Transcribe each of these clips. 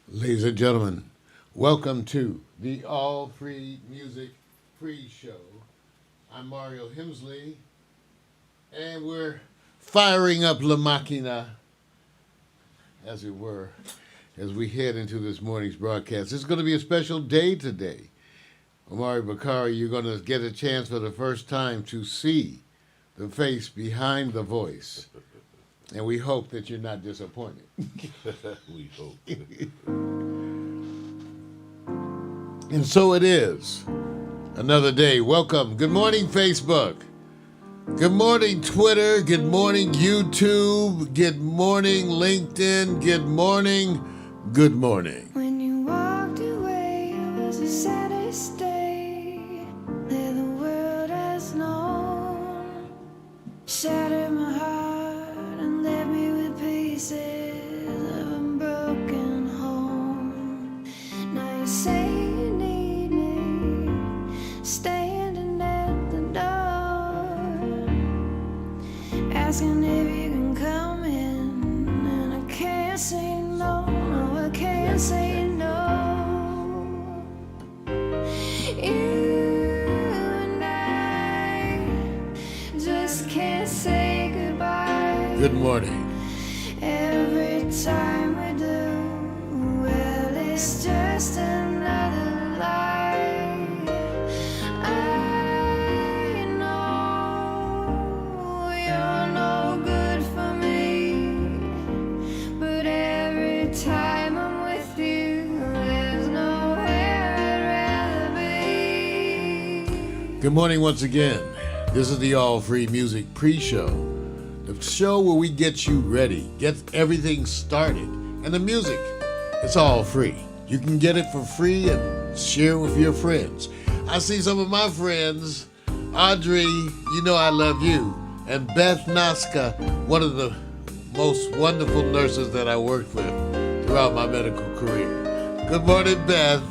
Ladies and gentlemen, welcome to the All Free Music Pre-Show. I'm Mario Hemsley, and we're firing up La Machina, as it were, as we head into this morning's broadcast. It's going to be a special day today. Omari Bakari, you're going to get a chance for the first time to see the face behind the voice. And we hope that you're not disappointed. We hope. And so it is. Another day. Welcome. Good morning, Facebook. Good morning, Twitter. Good morning, YouTube. Good morning, LinkedIn. Good morning. Good morning. When you walked away, it was the saddest day that the world has known. Shattered my heart and left me with pieces of a broken home. Now you say you need me, standing at the door, asking if you can come in, and I can't say no, no, I can't say no. You and I just can't say goodbye. Good morning. Every time we do, well, it's just another lie. I know you're no good for me, but every time I'm with you, there's nowhere I'd rather be. Good morning once again. This is the All Free Music Pre-Show. The show where we get you ready, get everything started. And the music, it's all free. You can get it for free and share with your friends. I see some of my friends, Audrey, you know I love you, and Beth Naska, one of the most wonderful nurses that I worked with throughout my medical career. Good morning, Beth.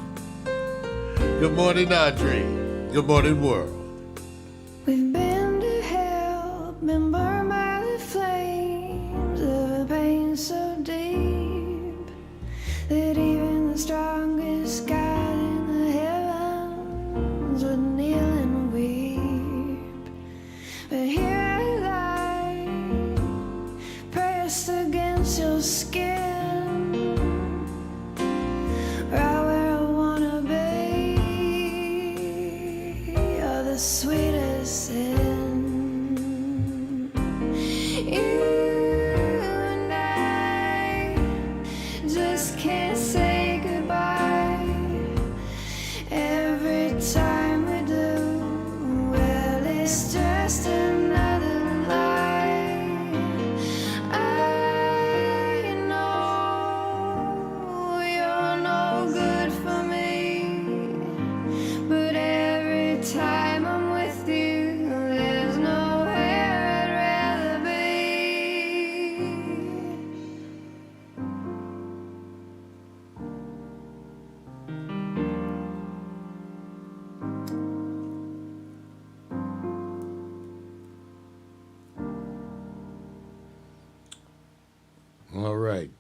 Good morning, Audrey. Good morning, world. We've been to hell, been burned by the flames of a pain so deep that even the strongest God in the heavens would kneel and weep. But here I lie, pressed against your skin, right where I wanna be. You're the sweetest sin. You and I just can't say goodbye. Every time we do, well, it's just another lie. I know you're no good for me, but every time I'm with you, there's nowhere I'd rather be. All right.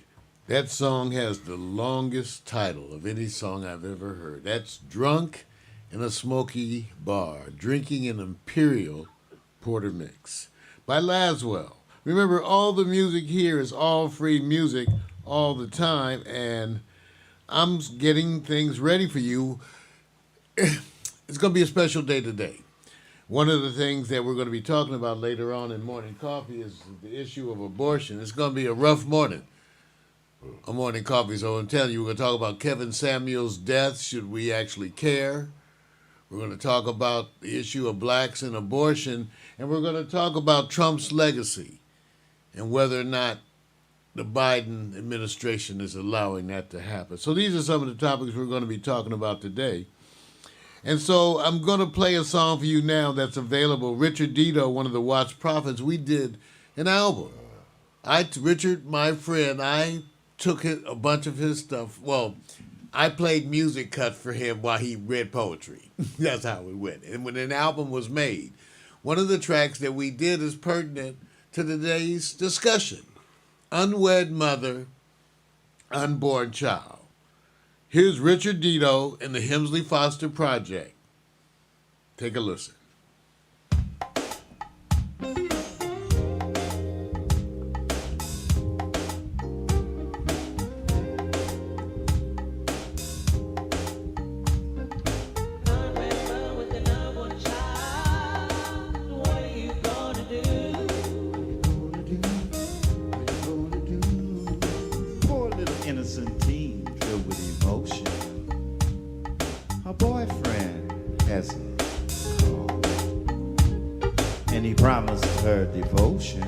That song has the longest title of any song I've ever heard. That's Drunk in a Smoky Bar, Drinking an Imperial Porter Mix by Laswell. Remember, all the music here is all free music all the time, and I'm getting things ready for you. It's going to be a special day today. One of the things that we're going to be talking about later on in Morning Coffee is the issue of abortion. It's going to be a rough morning. A morning coffee. So I'm telling you, we're going to talk about Kevin Samuel's death. Should we actually care? We're going to talk about the issue of blacks and abortion. And we're going to talk about Trump's legacy and whether or not the Biden administration is allowing that to happen. So these are some of the topics we're going to be talking about today. And so I'm going to play a song for you now that's available. Richard Dito, one of the Watts Prophets, we did an album. Richard, my friend, I took a bunch of his stuff. Well, I played music cuts for him while he read poetry. That's how it went. And when an album was made, one of the tracks that we did is pertinent to today's discussion. Unwed mother, unborn child. Here's Richard Dito and the Hemsley Foster Project. Take a listen. Poor little innocent teen filled with emotion. Her boyfriend hasn't called, and he promised her devotion.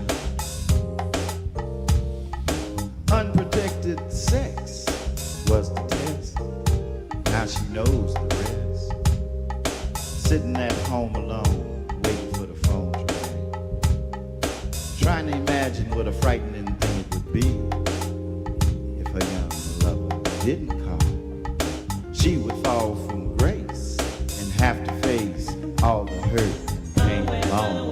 Unprotected sex was the test. Now she knows the rest. Sitting at home alone, waiting for the phone to ring, trying to imagine what a frightening thing it would be if her young lover didn't call. She would fall from grace and have to face all the hurt and pain alone.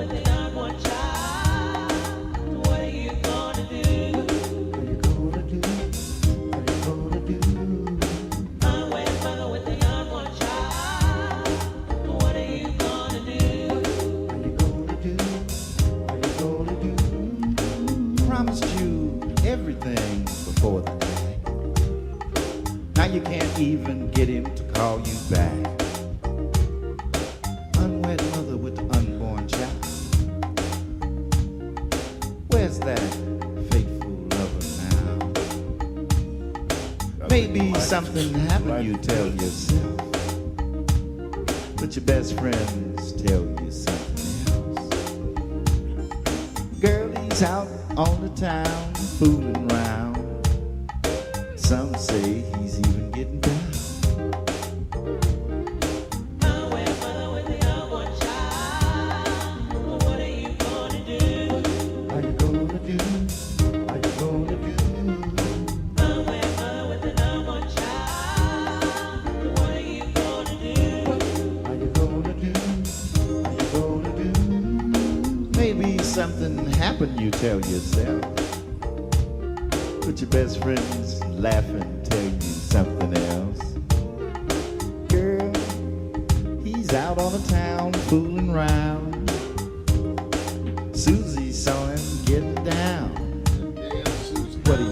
Promised you everything before the act. Now you can't even get him to call you back. Unwed mother with the unborn child. Where's that faithful lover now? Maybe something happened, you tell yourself. But your best friends tell you something else. Girl, he's out on the town, fooling round. Some say he's even getting down. Are you gonna do? Are you gonna do? Are you gonna do? Are you gonna do? Maybe something happened, you tell yourself. But your best friends laugh and tell you something else. Girl, he's out on the town fooling round. Susie saw him getting down. What are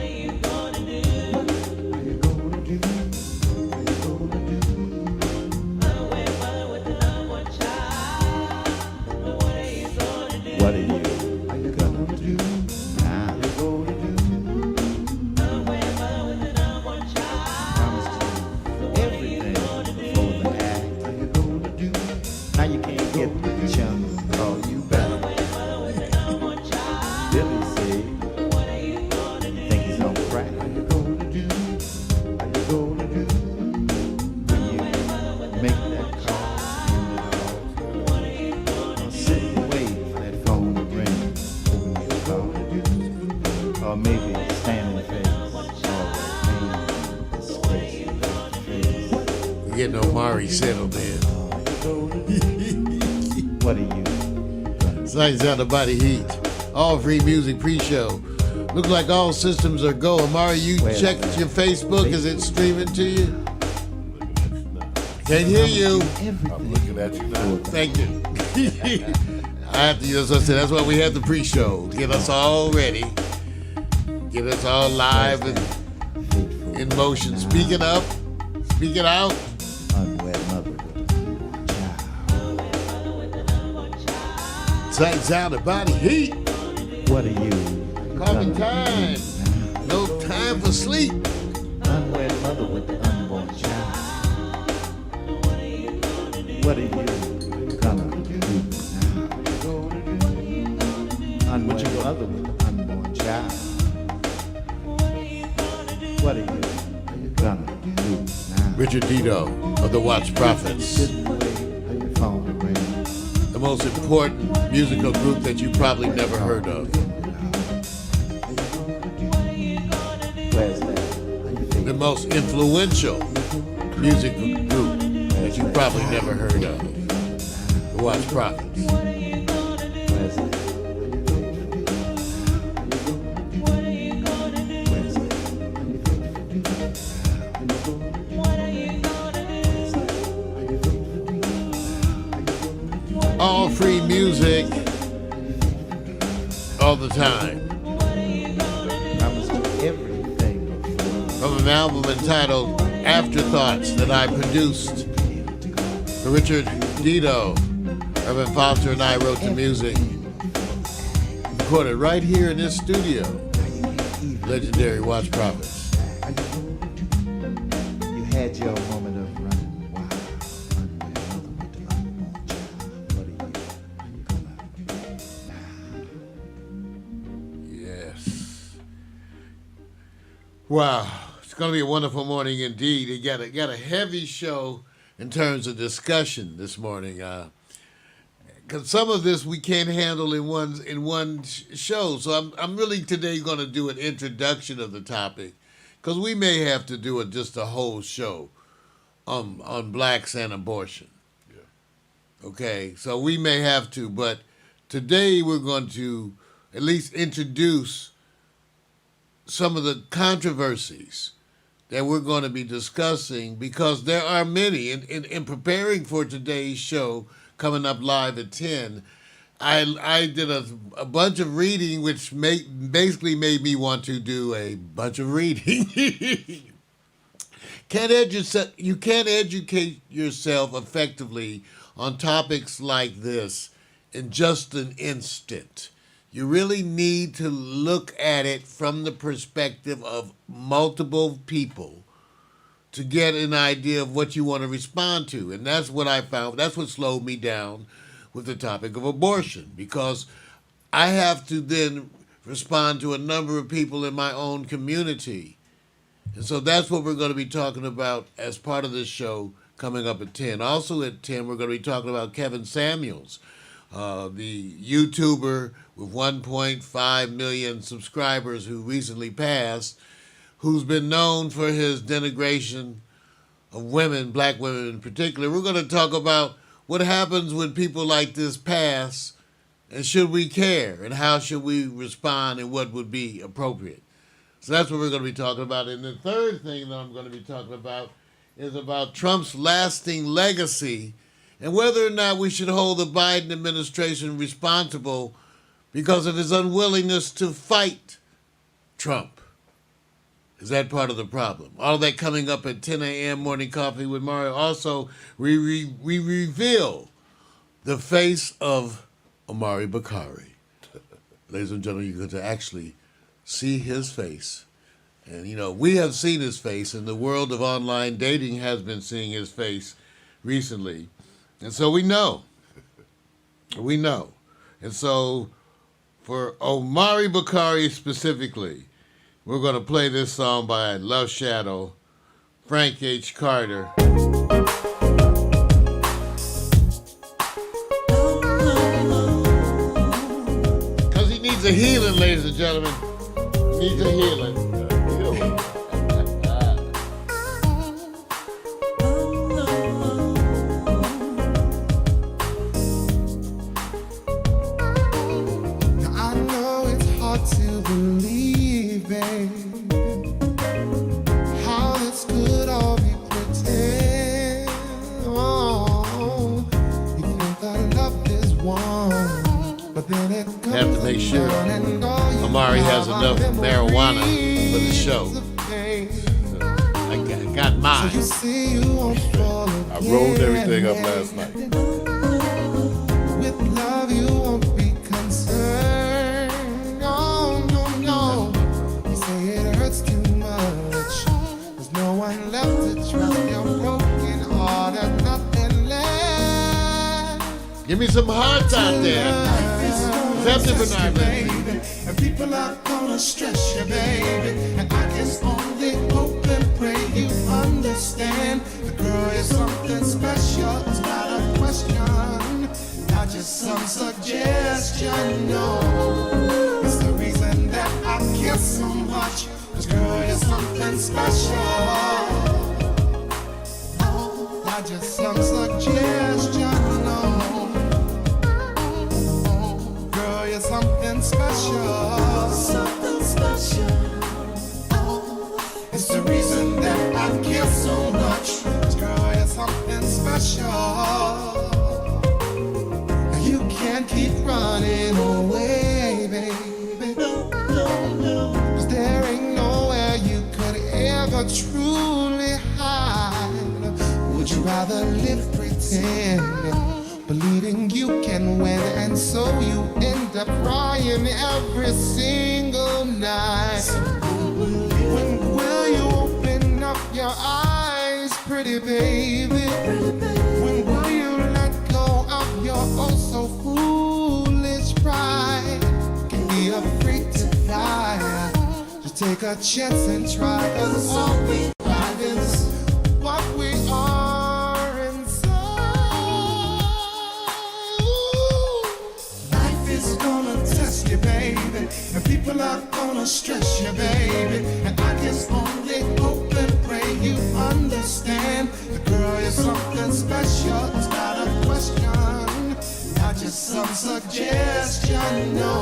you gonna do? Are you gonna do? Are you gonna do? What are you gonna do now? Promised you everything before the act. Now you can't get the chum to call you back. Billy said, think he's on crack. Are you gonna do? Are you gonna do? When you make that call, or sit and wait for that phone to ring, hoping you'll call. Or maybe stand in face, all that pain, disgrace, face to face. We're getting Omari settled in. What are you gonna do? Lights out the body heat. All free music pre-show. Look like all systems are go. Amari, you Where's checked that? your Facebook. Is it streaming to you? Can't hear you. I'm looking at you now. Thank you. I have to, as I said, that's why we have the pre-show. Get us all ready. Get us all live and in motion. Speak it up. Speak it out. Unwed mother with a newborn child. Lights out the body heat. What are you Coffee gonna time. do now? No time for sleep. Unwed mother with the unborn child. What are you gonna do now? Unwed mother with the unborn child. What are you gonna do now? Richard Dito of the Watch Prophets. Sitting away on your phone to ring. The most important musical group that you probably never heard of. Where's that? The most influential musical group that you probably never heard of. The Watch Prophets. Where's that? Where's music all the time. I was everything before. From an album entitled Afterthoughts that I produced for Richard Dito. Urban Foster and I wrote the music. Recorded right here in this studio. Legendary Watch Prophets. You had your moment of running wild. Running with another with the unborn child. What are you? Come out. Yes. Wow. It's going to be a wonderful morning indeed. You got a heavy show in terms of discussion this morning. Because some of this we can't handle in one show. So I'm really today going to do an introduction of the topic, because we may have to do just a whole show on blacks and abortion. Yeah. Okay, so we may have to, but today we're going to at least introduce some of the controversies that we're going to be discussing, because there are many. In preparing for today's show, coming up live at 10, I did a bunch of reading, which basically made me want to do a bunch of reading. You can't educate yourself effectively on topics like this in just an instant. You really need to look at it from the perspective of multiple people to get an idea of what you want to respond to. And that's what I found. That's what slowed me down with the topic of abortion, because I have to then respond to a number of people in my own community. And so that's what we're going to be talking about as part of this show coming up at 10. Also at 10, we're going to be talking about Kevin Samuels, the YouTuber with 1.5 million subscribers who recently passed, who's been known for his denigration of women, black women in particular. We're going to talk about what happens when people like this pass, and should we care, and how should we respond, and what would be appropriate. So that's what we're going to be talking about. And the third thing that I'm going to be talking about is about Trump's lasting legacy and whether or not we should hold the Biden administration responsible because of his unwillingness to fight Trump. Is that part of the problem? All that coming up at 10 a.m. Morning Coffee with Mario. Also, we reveal the face of Omari Bakari. Ladies and gentlemen, you're going to actually see his face. And, you know, we have seen his face, and the world of online dating has been seeing his face recently. And so we know. We know. And so for Omari Bakari specifically, we're going to play this song by Love Shadow, Frank H. Carter. Because he needs a healing, ladies and gentlemen. He needs a healing. I know it's hard to believe, babe, how this could all be pretend. Oh, you think that love is warm, but then it comes Have to make sure Omari has enough marijuana for the show. I got mine. You see, you won't fall I rolled everything up last night. With love, you won't be concerned. No, no, no. You say it hurts too much. There's no one left to trust your broken heart and nothing left. Give me some hearts out there. Accepted Bernard, baby. And people are gonna stress you, baby. And I can only hope and pray you understand. The girl is something special, it's not a question, not just some suggestion, no. It's the reason that I care so much. This girl is something special, not just some suggestion, no. Girl, you're something special, something special. It's the reason that I care so much. This girl is something special. You can't keep never truly hide? Would you rather live pretend, believing you can win, and so you end up crying every single night? When will you open up your eyes, pretty baby? When will you let go of your oh so foolish pride? Can be afraid to die. Just take a chance and try, 'cause all we have is what we are inside. Life is gonna test you, baby, and people are gonna stress you, baby. And I can only hope and pray you understand. The girl is something special, it's not a question, not just some suggestion, no.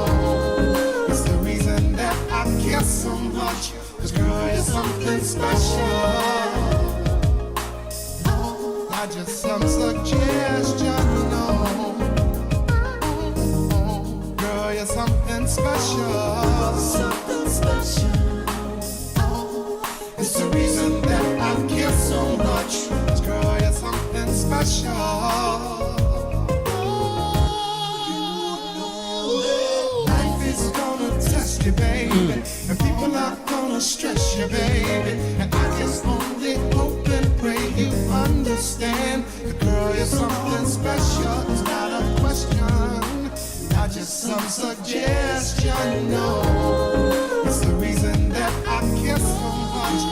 It's the reason that I care so much. This girl is something special, not just some suggestion, no. Girl, you're something special, something special. It's the reason that I care so much. This girl, you're something special. Life is gonna test you, baby, and people are gonna stress you, baby. And I just only hope and pray you understand. The girl is something special, it's not a question, not just some suggestion, no. It's the reason that I care so much.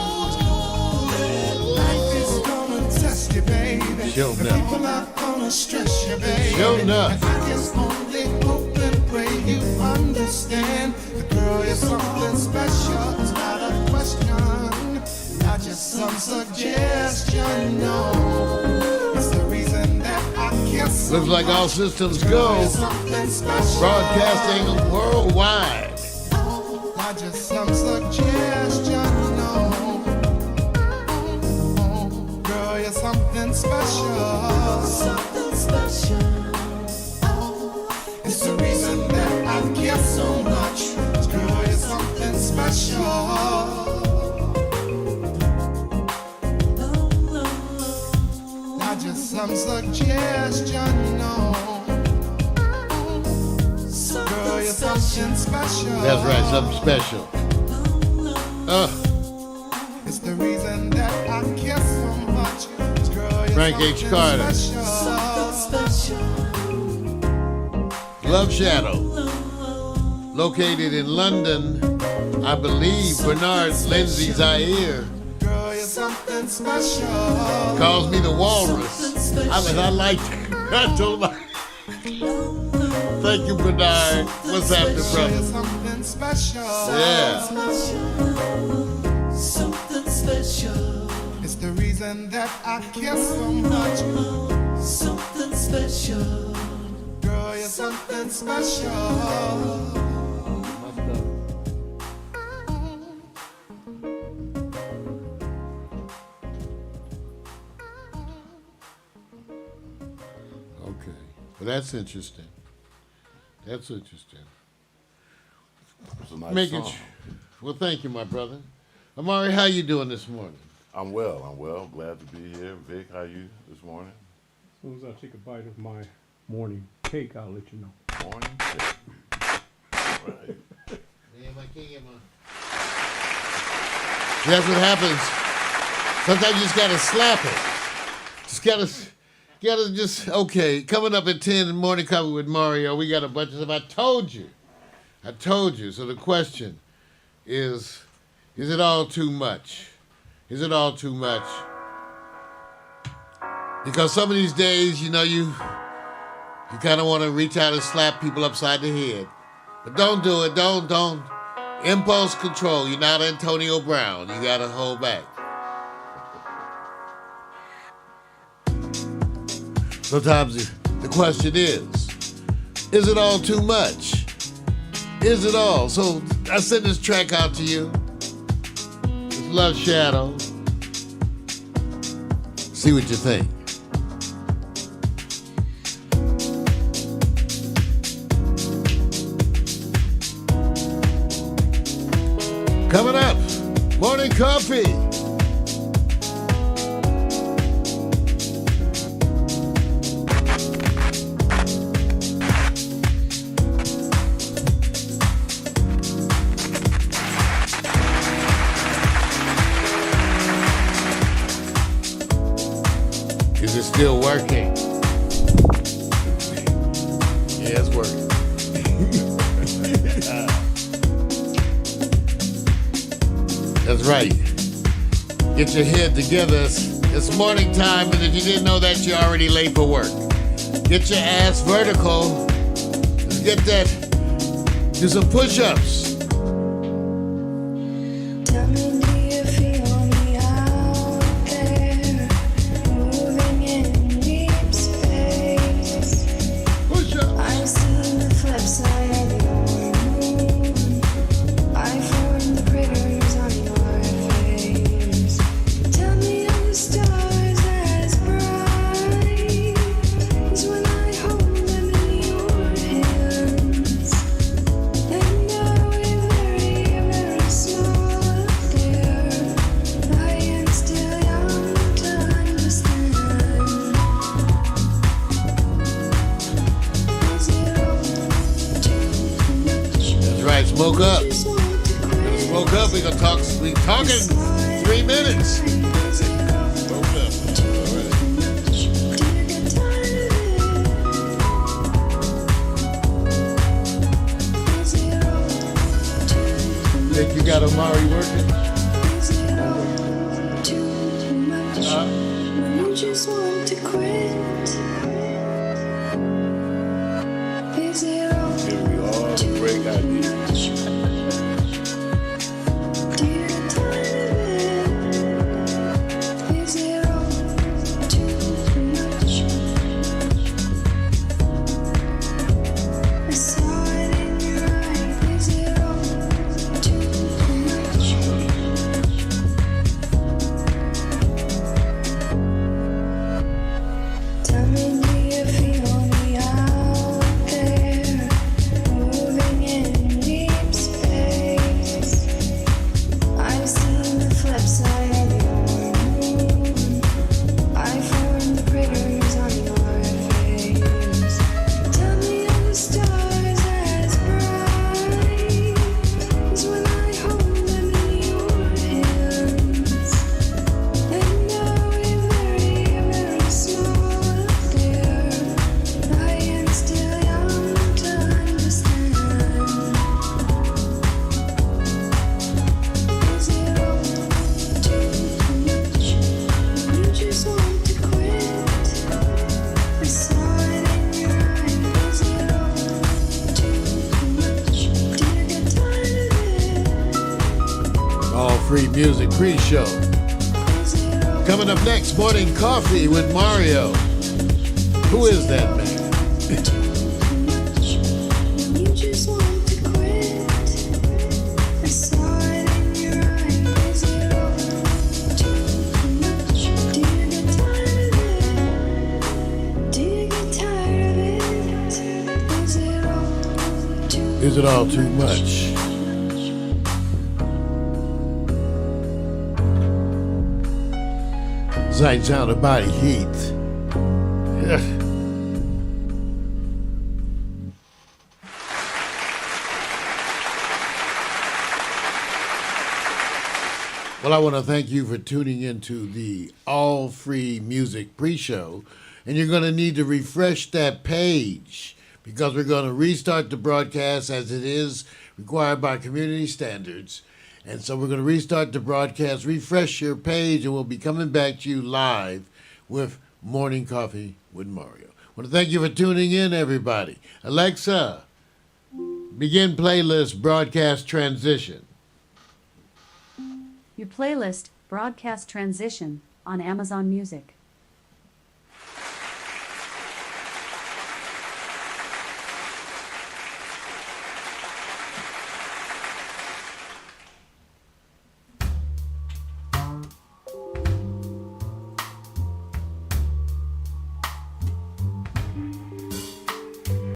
Life is gonna test you, baby. Sure The enough. people are gonna stress you, baby. Sure enough. And I just only hope and pray you understand. The girl is something special, it's not a question, not just some suggestion, no. It's the reason that I care so Looks like all much. systems The girl go. is something special. Broadcasting worldwide. Not just some suggestion, no. Girl, you're something special, something special. It's the reason that I care so much. Girl, you're something special. Not just some suggestion, no. Girl, you're something special. That's right, something special. It's the reason that I care so much. Girl, you're Frank H. something Carter. special. Love Shadow. Located in London, I believe Bernard Lindsay Zaire Girl, you're something special. calls me the walrus. I liked it. I told him, thank you, Bernard. What's happening, Girl, brother? you're something special. Yeah. Something special. It's the reason that I care so much. Something special. Girl, you're something special. Okay. Well, that's interesting. That's interesting. It's a nice Making song. Well, thank you, my brother. Amari, how you doing this morning? I'm well. Glad to be here. Vic, how you this morning? As soon as I take a bite of my morning cake, I'll let you know. Morning. Right. That's what happens. Sometimes you just gotta slap it. Gotta just, okay, coming up at 10 in the morning cover with Mario, we got a bunch of stuff. I told you. So the question is it all too much? Is it all too much? Because some of these days, you kind of want to reach out and slap people upside the head. But don't do it. Don't. Impulse control. You're not Antonio Brown. You got to hold back. Sometimes the question is it all too much? Is it all? So I sent this track out to you. It's Love Shadow. See what you think. Coming up, morning coffee. is still working. Yeah, it's working. That's right. Get your head together. It's morning time, and if you didn't know that, you're already late for work. Get your ass vertical. Let's get that. Do some push-ups. Tell me, do you feel me out there, moving in deep space? Push-ups. I've seen the flip side of your moon. I formed the critters on your face. Tell me, are the stars as bright as when I hold them in your hands? And are we very, very small up there? I am still young to understand. Is it all too much? That's right. Smoke up. Just want to quit. Smoke up. We talking 3 minutes. Smoke up. All right. Do you get tired of it? Is it all too Think you got Omari working? Is it all too much? When you just want to quit? Is it all Here we all too break ideas. much? Do you get tired of it? Is it all too much? I saw it in your eyes. Is it all too much? Tell me, do you feel me out there, moving in deep space? I've seen the flip side of your moon. I formed the critters on your face. Tell me, are the stars as bright as when I hold them in your hands? And are we very, very small up there? I am still young to understand. Is it all too much? You just want to quit. I saw it in your eyes. Is it all too much? Do you get tired of it? All free music pre-show. Is it all Coming up next, Morning Coffee with Mario. Who is that man? You just want to quit. I saw it in your eyes. Is it all too much? Do you get tired of it? Do you get tired of it? Is it all too Is it all too much? Sight, sound, and body heat. Yeah. Well, I want to thank you for tuning into the all free music pre show. And you're going to need to refresh that page because we're going to restart the broadcast as it is required by community standards. And so we're going to restart the broadcast, refresh your page, and we'll be coming back to you live with Morning Coffee with Mario. I want to thank you for tuning in, everybody. Alexa, begin playlist broadcast transition. Your playlist, Broadcast Transition, on Amazon Music.